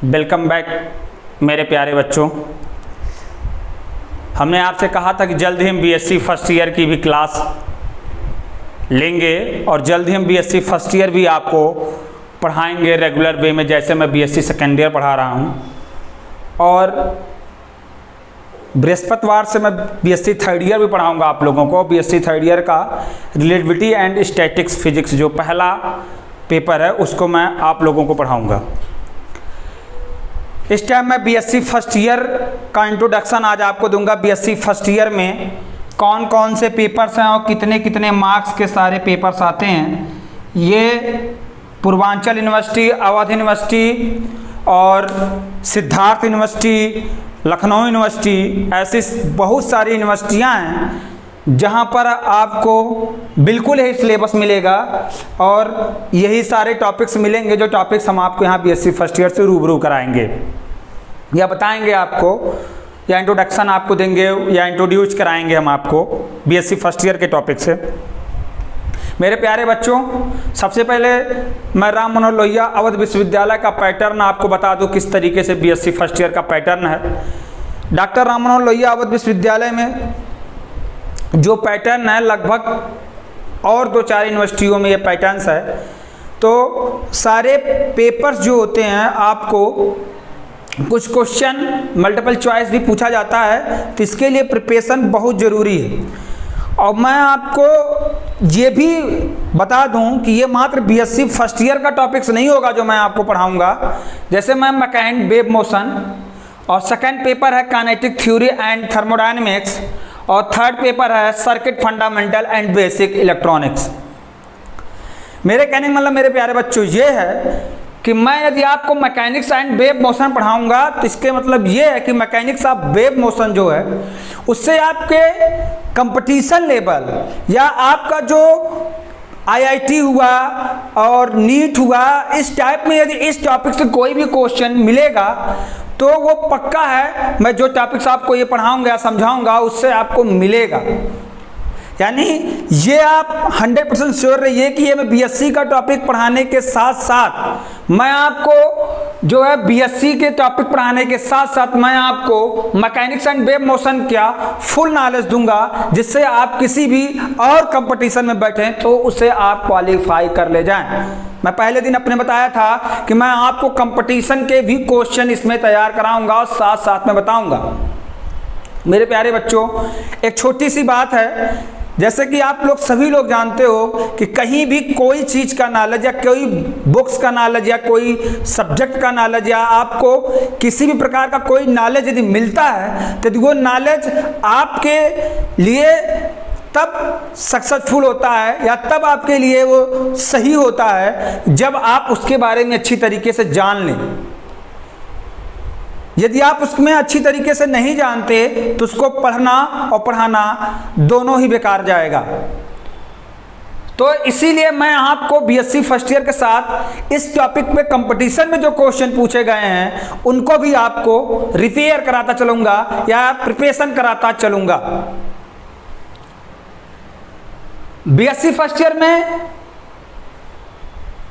Welcome back मेरे प्यारे बच्चों। हमने आपसे कहा था कि जल्द ही हम बीएससी फर्स्ट ईयर की भी क्लास लेंगे और जल्द ही हम बीएससी फर्स्ट ईयर भी आपको पढ़ाएंगे रेगुलर वे में, जैसे मैं बीएससी सेकेंड ईयर पढ़ा रहा हूँ। और बृहस्पतिवार से मैं बीएससी थर्ड ईयर भी पढ़ाऊँगा आप लोगों को। बीएससी थर्ड ईयर का रिलेटिविटी एंड स्टैटिक्स फिजिक्स जो पहला पेपर है उसको मैं आप लोगों को पढ़ाऊँगा। इस टाइम मैं बीएससी फर्स्ट ईयर का इंट्रोडक्शन आज आपको दूंगा। बीएससी फर्स्ट ईयर में कौन कौन से पेपर्स हैं और कितने कितने मार्क्स के सारे पेपर्स आते हैं, ये पूर्वांचल यूनिवर्सिटी, अवध यूनिवर्सिटी और सिद्धार्थ यूनिवर्सिटी, लखनऊ यूनिवर्सिटी, ऐसी बहुत सारी यूनिवर्सिटियां हैं जहां पर आपको बिल्कुल यही सिलेबस मिलेगा और यही सारे टॉपिक्स मिलेंगे जो टॉपिक्स हम आपको यहाँ बीएससी फर्स्ट ईयर से रूबरू कराएंगे या बताएंगे आपको, या इंट्रोडक्शन आपको देंगे या इंट्रोड्यूस कराएंगे हम आपको बीएससी फर्स्ट ईयर के टॉपिक से। मेरे प्यारे बच्चों, सबसे पहले मैं राम मनोहर लोहिया अवध विश्वविद्यालय का पैटर्न आपको बता दूं किस तरीके से बीएससी फर्स्ट ईयर का पैटर्न है। डॉक्टर राम मनोहर लोहिया अवध विश्वविद्यालय में जो पैटर्न है लगभग और 2-4 यूनिवर्सिटियों में ये पैटर्न्स है। तो सारे पेपर्स जो होते हैं आपको कुछ क्वेश्चन मल्टीपल चॉइस भी पूछा जाता है, तो इसके लिए प्रिपरेशन बहुत ज़रूरी है। और मैं आपको ये भी बता दूं कि ये मात्र बीएससी फर्स्ट ईयर का टॉपिक्स नहीं होगा जो मैं आपको पढ़ाऊंगा। जैसे मैं मैकेनिक वेव मोशन और सेकंड पेपर है काइनेटिक थ्योरी एंड थर्मोडायनेमिक्स और थर्ड पेपर है circuit fundamental and basic electronics. मेरे कहने का मतलब मेरे प्यारे बच्चों ये है कि मैं यदि आपको मैकेनिक्स एंड वेव मोशन पढ़ाऊंगा तो इसके मतलब ये है कि मैकेनिक्स ऑफ वेव मोशन जो है उससे आपके कंपटीशन लेवल या आपका जो आईआईटी हुआ और नीट हुआ, इस टाइप में यदि इस टॉपिक से कोई भी क्वेश्चन मिलेगा तो वो पक्का है मैं जो टॉपिक्स आपको ये पढ़ाऊंगा या समझाऊंगा उससे आपको मिलेगा। यानी ये आप 100% श्योर रहिए कि ये मैं बीएससी का टॉपिक पढ़ाने के साथ साथ मैं आपको जो है बीएससी के टॉपिक पढ़ाने के साथ साथ मैं आपको मैकेनिक्स एंड वेव मोशन क्या फुल नॉलेज दूंगा, जिससे आप किसी भी और कंपटीशन में बैठें तो उसे आप क्वालिफाई कर ले जाएं। मैं पहले दिन अपने बताया था कि मैं आपको कंपटीशन के भी क्वेश्चन इसमें तैयार कराऊंगा और साथ साथ में बताऊंगा। मेरे प्यारे बच्चों, एक छोटी सी बात है, जैसे कि आप लोग सभी लोग जानते हो कि कहीं भी कोई चीज़ का नॉलेज या कोई बुक्स का नॉलेज या कोई सब्जेक्ट का नॉलेज या आपको किसी भी प्रकार का कोई नॉलेज यदि मिलता है तो वो नॉलेज आपके लिए तब सक्सेसफुल होता है या तब आपके लिए वो सही होता है जब आप उसके बारे में अच्छी तरीके से जान लें। यदि आप उसमें अच्छी तरीके से नहीं जानते तो उसको पढ़ना और पढ़ाना दोनों ही बेकार जाएगा। तो इसीलिए मैं आपको बीएससी फर्स्ट ईयर के साथ इस टॉपिक पे कंपटीशन में जो क्वेश्चन पूछे गए हैं उनको भी आपको रिपेयर कराता चलूंगा या प्रिपरेशन कराता चलूंगा। बीएससी फर्स्ट ईयर में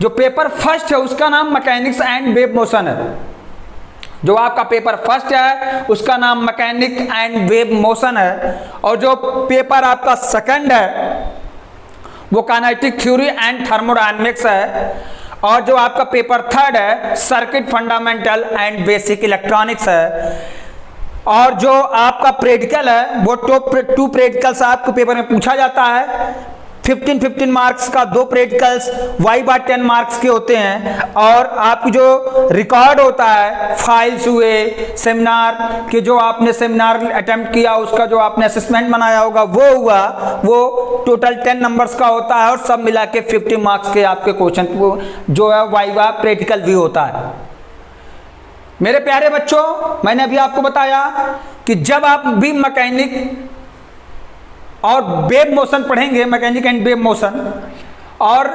जो पेपर फर्स्ट है उसका नाम मैकेनिक्स एंड वेव मोशन है। जो आपका पेपर फर्स्ट है उसका नाम मैकेनिक एंड वेव मोशन है और जो पेपर आपका सेकंड है वो काइनेटिक थ्योरी एंड थर्मोडायनेमिक्स है और जो आपका पेपर थर्ड है circuit fundamental and basic electronics है। और जो आपका प्रैक्टिकल है वो टू प्रैक्टिकल्स आपके पेपर में पूछा जाता है। 15 मार्क्स का 2 प्रैक्टिकल्स y/10 मार्क्स के होते हैं और आपकी जो रिकॉर्ड होता है फाइल्स हुए सेमिनार के, जो आपने सेमिनार अटेम्प्ट किया उसका जो आपने असेसमेंट बनाया होगा वो हुआ, वो टोटल 10 नंबर्स का होता है और सब मिला के 50 मार्क्स के आपके क्वेश्चन जो है वाइवा प्रैक्टिकल भी होता है। मेरे प्यारे बच्चों, मैंने अभी आपको बताया कि जब आप भी मैकेनिक और वेव मोशन पढ़ेंगे, मैकेनिक एंड वेव मोशन, और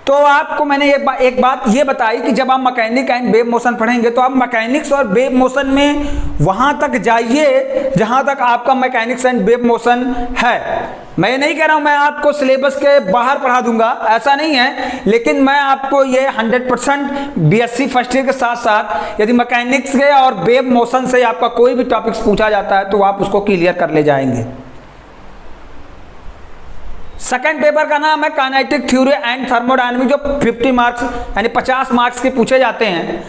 तो आपको मैंने एक बात ये बताई कि जब आप मैकेनिक एंड वेव मोशन पढ़ेंगे तो आप मैकेनिक्स और वेव मोशन में वहाँ तक जाइए जहाँ तक आपका मैकेनिक्स एंड वेव मोशन है। मैं ये नहीं कह रहा हूँ मैं आपको सिलेबस के बाहर पढ़ा दूंगा, ऐसा नहीं है, लेकिन मैं आपको ये 100% बीएससी फर्स्ट ईयर के साथ साथ यदि मैकेनिक्स के और वेव मोशन से आपका कोई भी टॉपिक्स पूछा जाता है तो आप उसको क्लियर कर ले जाएंगे। सेकंड पेपर का नाम है काइनेटिक थ्योरी एंड थर्मोडायनामिक्स, जो 50 मार्क्स यानी 50 मार्क्स के पूछे जाते हैं।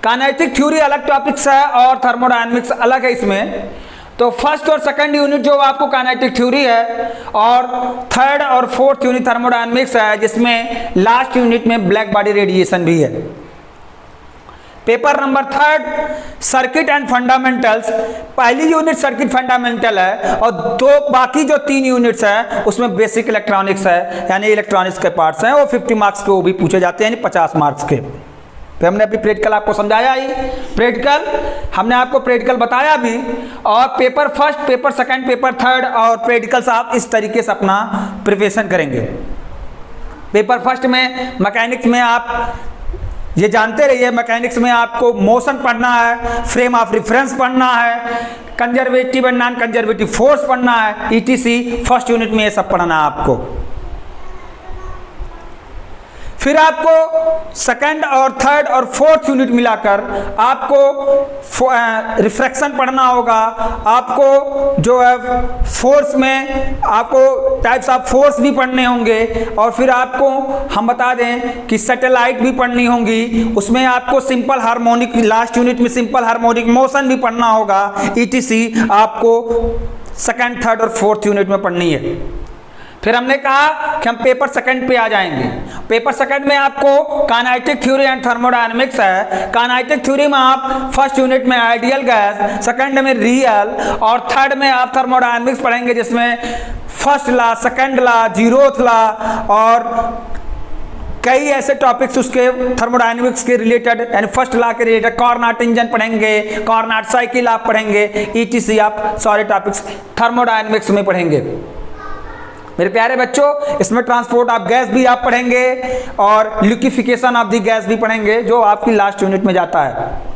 काइनेटिक थ्योरी अलग टॉपिक्स है और थर्मोडायनामिक्स अलग है इसमें। तो फर्स्ट और सेकंड यूनिट जो आपको काइनेटिक थ्योरी है और थर्ड और फोर्थ यूनिट थर्मोडायनामिक्स है, जिसमें लास्ट यूनिट में ब्लैक बॉडी रेडिएशन भी है। Paper number third circuit and fundamentals, पहली यूनिट सर्किट फंडामेंटल है और दो बाकी जो 3 यूनिट्स है उसमें बेसिक इलेक्ट्रॉनिक्स है, यानी इलेक्ट्रॉनिक्स के पार्ट्स हैं, वो 50 मार्क्स के वो भी पूछे जाते हैं, यानी 50 मार्क्स के। फिर हमने अभी प्रैक्टिकल आपको समझाया ही, प्रैक्टिकल हमने आपको प्रैक्टिकल बताया भी, और paper first, paper second, paper third और प्रैक्टिकल्स आप इस तरीके से अपना प्रिपरेशन करेंगे। पेपर फर्स्ट में मैकेनिक्स में आप ये जानते रहिए, मैकेनिक्स में आपको मोशन पढ़ना है, फ्रेम ऑफ रेफरेंस पढ़ना है, conservative and non conservative force पढ़ना है, ईटीसी फर्स्ट यूनिट में ये सब पढ़ना है आपको। फिर आपको सेकंड और थर्ड और फोर्थ यूनिट मिलाकर आपको रिफ्रैक्शन पढ़ना होगा, आपको जो है फोर्स में आपको टाइप्स ऑफ फोर्स भी पढ़ने होंगे, और फिर आपको हम बता दें कि सैटेलाइट भी पढ़नी होंगी, उसमें आपको सिंपल हार्मोनिक, लास्ट यूनिट में सिंपल हार्मोनिक मोशन भी पढ़ना होगा, ईटीसी आपको सेकंड, थर्ड और फोर्थ यूनिट में पढ़नी है। फिर हमने कहा कि हम पेपर सेकंड पे आ जाएंगे। पेपर सेकंड में आपको काइनेटिक थ्योरी एंड थर्मोडायनामिक्स है। काइनेटिक थ्योरी में आप फर्स्ट यूनिट में आइडियल गैस, सेकंड में रियल और थर्ड में आप थर्मोडायनामिक्स पढ़ेंगे, जिसमें first law, second law, zeroth law और कई ऐसे टॉपिक्स उसके थर्मोडायनामिक्स के रिलेटेड, यानी फर्स्ट लॉ के रिलेटेड कॉर्नाट इंजन पढ़ेंगे, कॉर्नाट साइकिल आप पढ़ेंगे, ईटीसी आप सारे टॉपिक्स थर्मोडायनामिक्स में पढ़ेंगे। मेरे प्यारे बच्चों, इसमें ट्रांसपोर्ट ऑफ गैस भी आप पढ़ेंगे और लिक्विफिकेशन ऑफ दी गैस भी पढ़ेंगे, जो आपकी लास्ट यूनिट में जाता है।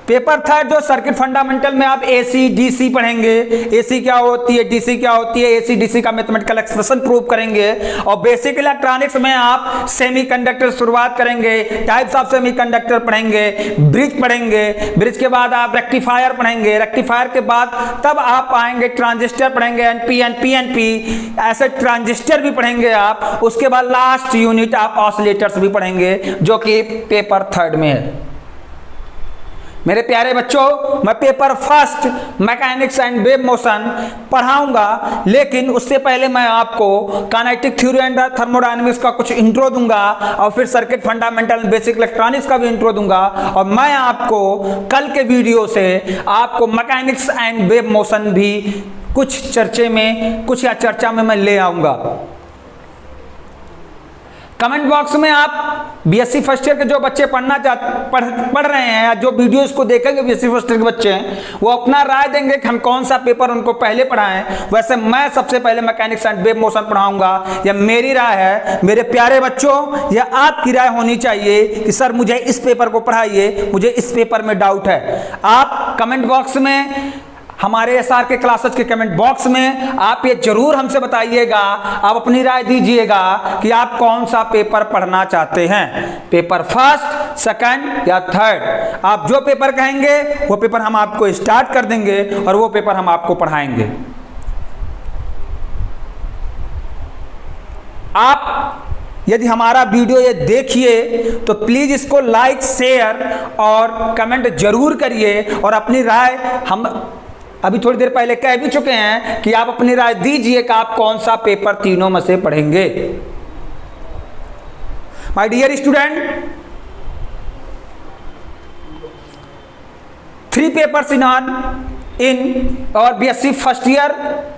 पेपर थर्ड जो सर्किट फंडामेंटल में आप एसी डीसी पढ़ेंगे, एसी क्या होती है, डीसी क्या होती है, एसी डीसी का मैथमेटिकल एक्सप्रेशन प्रूव करेंगे। और बेसिक इलेक्ट्रॉनिक्स में आप सेमीकंडक्टर शुरुआत करेंगे, टाइप्स ऑफ सेमीकंडक्टर पढ़ेंगे, ब्रिज पढ़ेंगे, ब्रिज के बाद आप रेक्टिफायर पढ़ेंगे, रेक्टिफायर के बाद तब आप आएंगे ट्रांजिस्टर पढ़ेंगे, एनपीएन पीएनपी ऐसे ट्रांजिस्टर भी पढ़ेंगे आप। उसके बाद लास्ट यूनिट आप ऑसिलेटर्स भी पढ़ेंगे, जो कि पेपर थर्ड में है। मेरे प्यारे बच्चों, मैं paper first mechanics and wave motion पढ़ाऊंगा, लेकिन उससे पहले मैं आपको काइनेटिक थ्योरी एंड थर्मोडायनामिक्स का कुछ इंट्रो दूंगा और फिर सर्किट फंडामेंटल बेसिक इलेक्ट्रॉनिक्स का भी इंट्रो दूंगा, और मैं आपको कल के वीडियो से आपको मैकेनिक्स एंड वेव मोशन भी कुछ चर्चा में मैं ले आऊंगा। कमेंट बॉक्स में आप बीएससी फर्स्ट ईयर के जो बच्चे पढ़ रहे हैं या जो वीडियोस को देखेंगे बीएससी फर्स्ट ईयर के बच्चे हैं, वो अपना राय देंगे कि हम कौन सा पेपर उनको पहले पढ़ाएं। वैसे मैं सबसे पहले मैकेनिक्स एंड वेव मोशन पढ़ाऊंगा, यह मेरी राय है। मेरे प्यारे बच्चों, यह आपकी राय होनी चाहिए कि सर मुझे इस पेपर को पढ़ाइए, मुझे इस पेपर में डाउट है। आप कमेंट बॉक्स में, हमारे एसआर के क्लासेस के कमेंट बॉक्स में आप ये जरूर हमसे बताइएगा, आप अपनी राय दीजिएगा कि आप कौन सा पेपर पढ़ना चाहते हैं, पेपर फर्स्ट, सेकंड या थर्ड। आप जो पेपर कहेंगे वो पेपर हम आपको स्टार्ट कर देंगे और वो पेपर हम आपको पढ़ाएंगे। आप यदि हमारा वीडियो ये देखिए तो प्लीज इसको लाइक, शेयर और कमेंट जरूर करिए, और अपनी राय हम अभी थोड़ी देर पहले कह भी चुके हैं कि आप अपनी राय दीजिए कि आप कौन सा पेपर तीनों में से पढ़ेंगे। My dear student, 3 papers in और BSc first year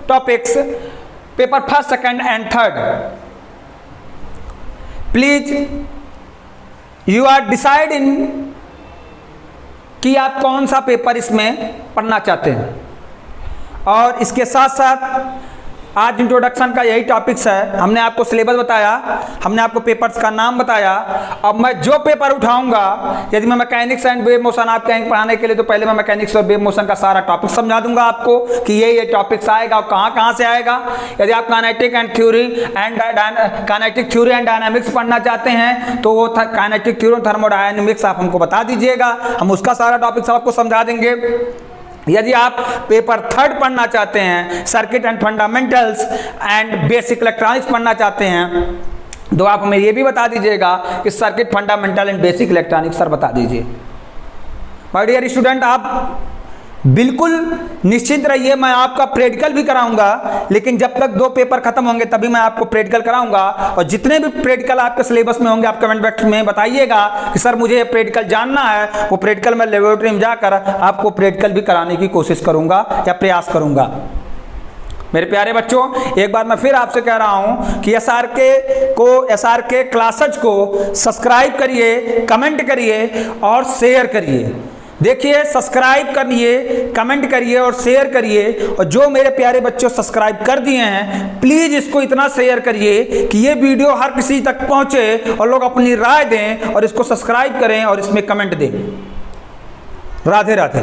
topics, paper first, second and third. Please you are decide इन कि आप कौन सा पेपर इसमें पढ़ना चाहते हैं। और इसके साथ साथ आज इंट्रोडक्शन का यही टॉपिक्स है। हमने आपको सिलेबस बताया, हमने आपको पेपर्स का नाम बताया। अब मैं जो पेपर उठाऊंगा, यदि मैं मैकेनिक्स एंड वेव मोशन आप कहेंगे पढ़ाने के लिए, तो पहले मैं मैकेनिक्स और वेव मोशन का सारा टॉपिक समझा दूंगा आपको कि ये टॉपिक्स आएगा और कहाँ से आएगा। यदि आप काइनेटिक थ्योरी एंड डायनामिक्स पढ़ना चाहते हैं तो वो काइनेटिक थ्योरी और थर्मोडायनामिक्स आप हमको बता दीजिएगा, हम उसका सारा टॉपिक्स आपको समझा देंगे। यदि आप पेपर 3 पढ़ना चाहते हैं, circuit and fundamentals and basic electronics पढ़ना चाहते हैं, तो आप हमें ये भी बता दीजिएगा कि circuit fundamental and basic electronics sir बता दीजिए। माय डियर स्टूडेंट, आप बिल्कुल निश्चिंत रहिए, मैं आपका प्रैक्टिकल भी कराऊंगा, लेकिन जब तक 2 पेपर खत्म होंगे तभी मैं आपको प्रैक्टिकल कराऊंगा। और जितने भी प्रैक्टिकल आपके सिलेबस में होंगे आप कमेंट बॉक्स में बताइएगा कि सर मुझे ये प्रैक्टिकल जानना है, वो प्रैक्टिकल मैं लेबोरेटरी में जाकर आपको प्रैक्टिकल भी कराने की कोशिश करूंगा या प्रयास करूंगा। मेरे प्यारे बच्चों, एक बार मैं फिर आपसे कह रहा हूं कि SRK क्लासेज को सब्सक्राइब करिए, कमेंट करिए और शेयर करिए। देखिए, सब्सक्राइब करिए, कमेंट करिए और शेयर करिए। और जो मेरे प्यारे बच्चों सब्सक्राइब कर दिए हैं, प्लीज इसको इतना शेयर करिए कि ये वीडियो हर किसी तक पहुंचे और लोग अपनी राय दें और इसको सब्सक्राइब करें और इसमें कमेंट दें। राधे राधे।